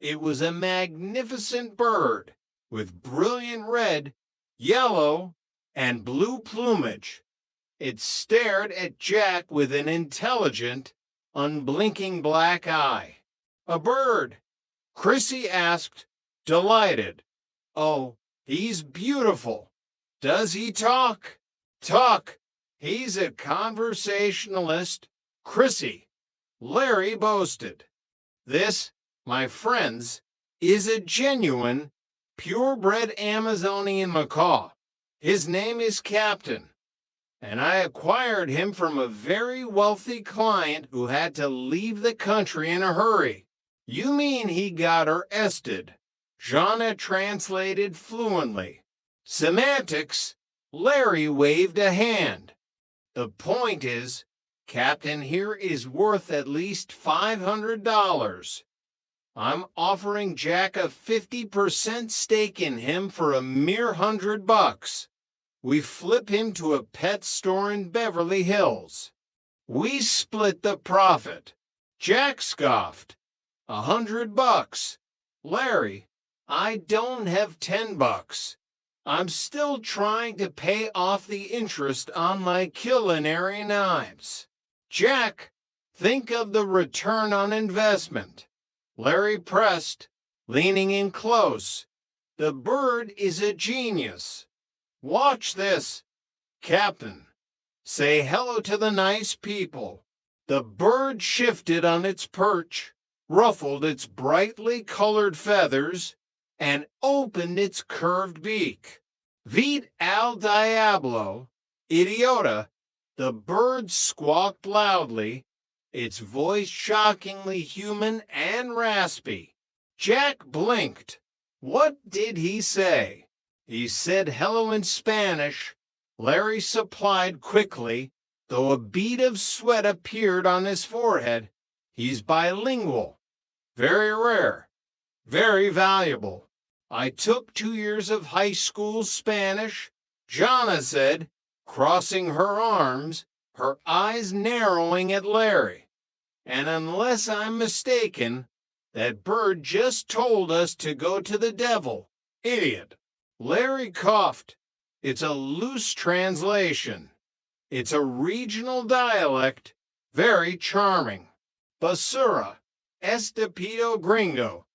It was a magnificent bird with brilliant red, yellow, and blue plumage. It stared at Jack with an intelligent, unblinking black eye. "A bird?" Chrissy asked, delighted. "Oh, he's beautiful. Does he talk?" "Talk. He's a conversationalist." Chrissy, Larry boasted. "This, my friends, is a genuine, purebred Amazonian macaw. His name is Captain, and I acquired him from a very wealthy client who had to leave the country in a hurry." "You mean he got arrested?" Jana translated fluently. "Semantics." Larry waved a hand. "The point is, Captain here is worth at least $500. I'm offering Jack a 50% stake in him for a mere $100. We flip him to a pet store in Beverly Hills. We split the profit." Jack scoffed. $100. "Larry, I don't have $10. I'm still trying to pay off the interest on my culinary knives." "Jack, think of the return on investment." Larry pressed, leaning in close. "The bird is a genius. Watch this. Captain, say hello to the nice people." The bird shifted on its perch, ruffled its brightly colored feathers, and opened its curved beak. "Vite al diablo, idiota." The bird squawked loudly, its voice shockingly human and raspy. Jack blinked. What did he say? "He said hello in Spanish," Larry supplied quickly, though a bead of sweat appeared on his forehead. "He's bilingual. Very rare. Very valuable. I took 2 years of high school Spanish," Jana said, crossing her arms, her eyes narrowing at Larry. "And unless I'm mistaken, that bird just told us to go to the devil. Idiot." Larry coughed. "It's a loose translation. It's a regional dialect, very charming. Basura, estúpido gringo."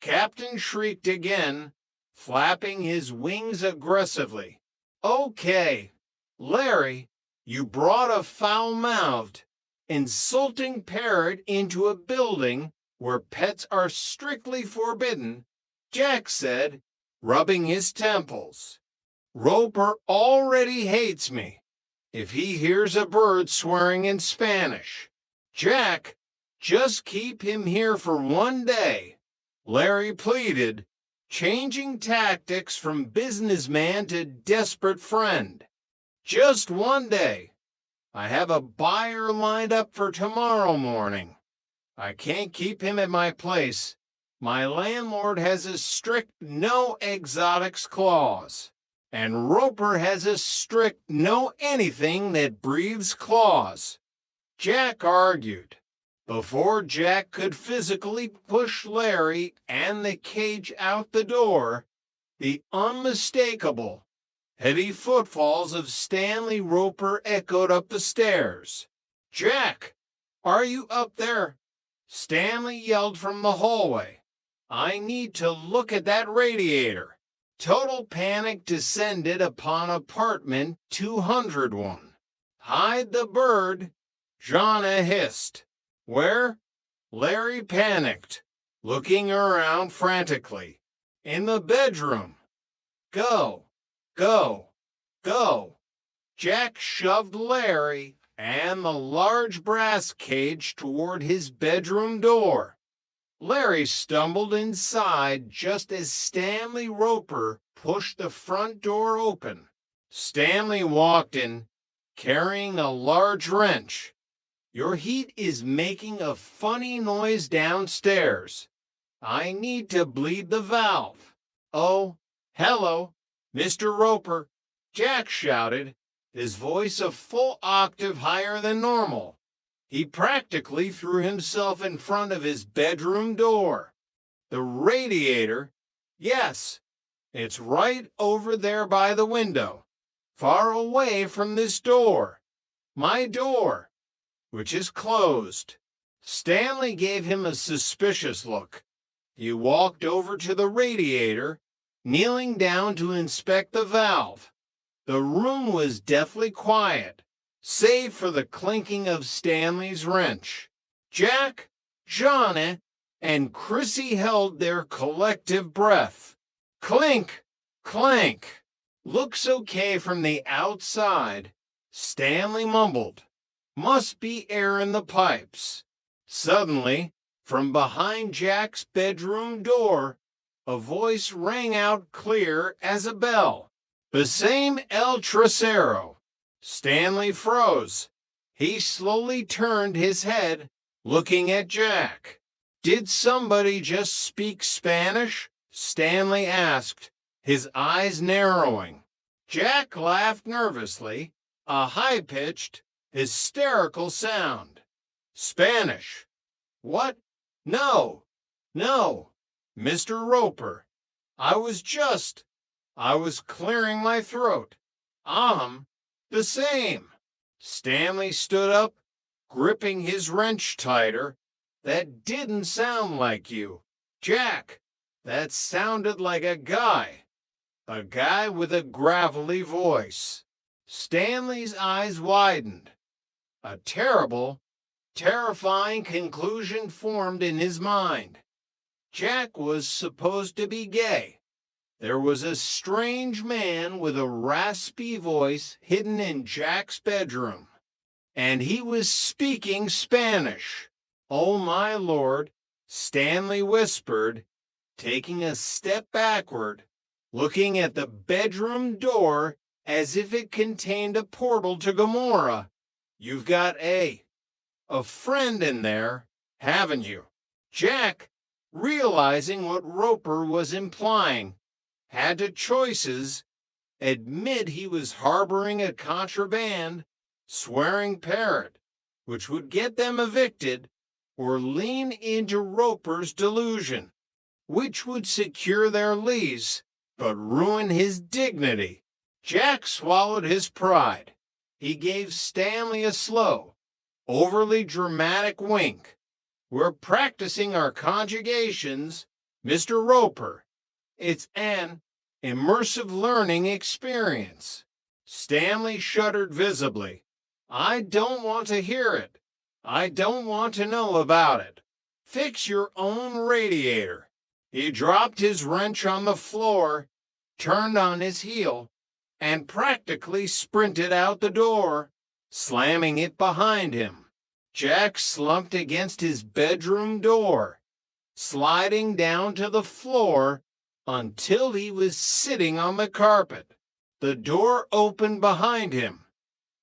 Captain shrieked again, flapping his wings aggressively. "Okay, Larry, you brought a foul-mouthed, insulting parrot into a building where pets are strictly forbidden," Jack said, rubbing his temples. "Roper already hates me if he hears a bird swearing in Spanish. Jack, just keep him here for 1 day," Larry pleaded, changing tactics from businessman to desperate friend. "Just 1 day. I have a buyer lined up for tomorrow morning. I can't keep him at my place. My landlord has a strict no exotics clause, and Roper has a strict no anything that breathes clause." Jack argued. Before Jack could physically push Larry and the cage out the door, the unmistakable, heavy footfalls of Stanley Roper echoed up the stairs. "Jack, are you up there?" Stanley yelled from the hallway. "I need to look at that radiator." Total panic descended upon apartment 201. "Hide the bird," Jana hissed. "Where?" Larry panicked, looking around frantically. "In the bedroom." "Go, go, go." Jack shoved Larry and the large brass cage toward his bedroom door. Larry stumbled inside just as Stanley Roper pushed the front door open. Stanley walked in, carrying a large wrench. "Your heat is making a funny noise downstairs. I need to bleed the valve." "Oh, hello, Mr. Roper," Jack shouted, his voice a full octave higher than normal. He practically threw himself in front of his bedroom door. The radiator? Yes, it's right over there by the window, far away from this door. My door, which is closed. Stanley gave him a suspicious look. He walked over to the radiator, kneeling down to inspect the valve. The room was deathly quiet, save for the clinking of Stanley's wrench. Jack, Johnny, and Chrissy held their collective breath. Clink, clank. Looks okay from the outside. Stanley mumbled. Must be air in the pipes. Suddenly, from behind Jack's bedroom door, a voice rang out clear as a bell. The same El Trasero. Stanley froze. He slowly turned his head, looking at Jack. Did somebody just speak Spanish? Stanley asked, his eyes narrowing. Jack laughed nervously, a high-pitched, hysterical sound. Spanish. What? No. Mr. Roper. I was clearing my throat. The same. Stanley stood up, gripping his wrench tighter. That didn't sound like you. Jack, that sounded like a guy. A guy with a gravelly voice. Stanley's eyes widened. A terrifying conclusion formed in his mind. Jack was supposed to be gay. There was a strange man with a raspy voice hidden in Jack's bedroom, and he was speaking Spanish. Oh, my Lord, Stanley whispered, taking a step backward, looking at the bedroom door as if it contained a portal to Gomorrah. You've got a friend in there, haven't you? Jack, realizing what Roper was implying, had two choices: admit he was harboring a contraband, swearing parrot, which would get them evicted, or lean into Roper's delusion, which would secure their lease, but ruin his dignity. Jack swallowed his pride. He gave Stanley a slow, overly dramatic wink. We're practicing our conjugations, Mr. Roper. It's an immersive learning experience. Stanley shuddered visibly. I don't want to hear it. I don't want to know about it. Fix your own radiator. He dropped his wrench on the floor, turned on his heel, and practically sprinted out the door, slamming it behind him. Jack slumped against his bedroom door, sliding down to the floor until he was sitting on the carpet. The door opened behind him.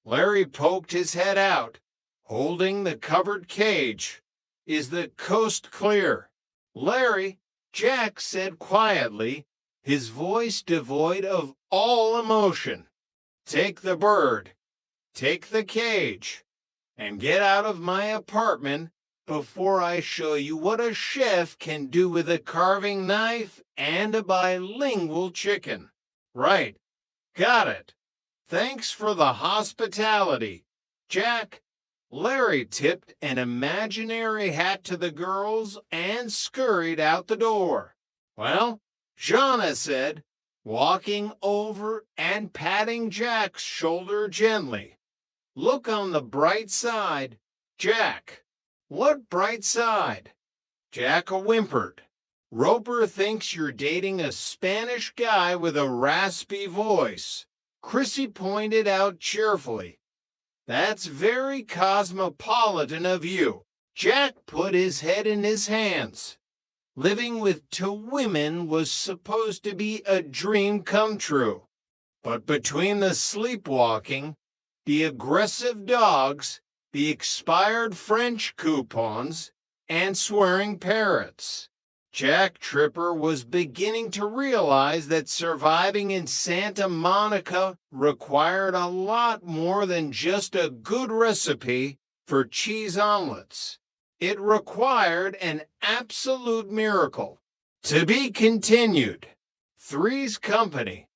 Larry poked his head out, holding the covered cage. Is the coast clear? Larry, Jack said quietly, his voice devoid of all emotion. Take the bird, take the cage, and get out of my apartment before I show you what a chef can do with a carving knife and a bilingual chicken. Right. Got it. Thanks for the hospitality, Jack. Larry tipped an imaginary hat to the girls and scurried out the door. Well, Jana said, walking over and patting Jack's shoulder gently. Look on the bright side, Jack. What bright side? Jack whimpered. Roper thinks you're dating a Spanish guy with a raspy voice. Chrissy pointed out cheerfully. That's very cosmopolitan of you. Jack put his head in his hands. Living with two women was supposed to be a dream come true. But between the sleepwalking, the aggressive dogs, the expired French coupons, and swearing parrots, Jack Tripper was beginning to realize that surviving in Santa Monica required a lot more than just a good recipe for cheese omelets. It required an absolute miracle. To be continued. Three's Company,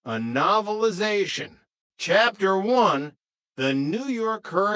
a novelization. Chapter 1, The New York Hurricane.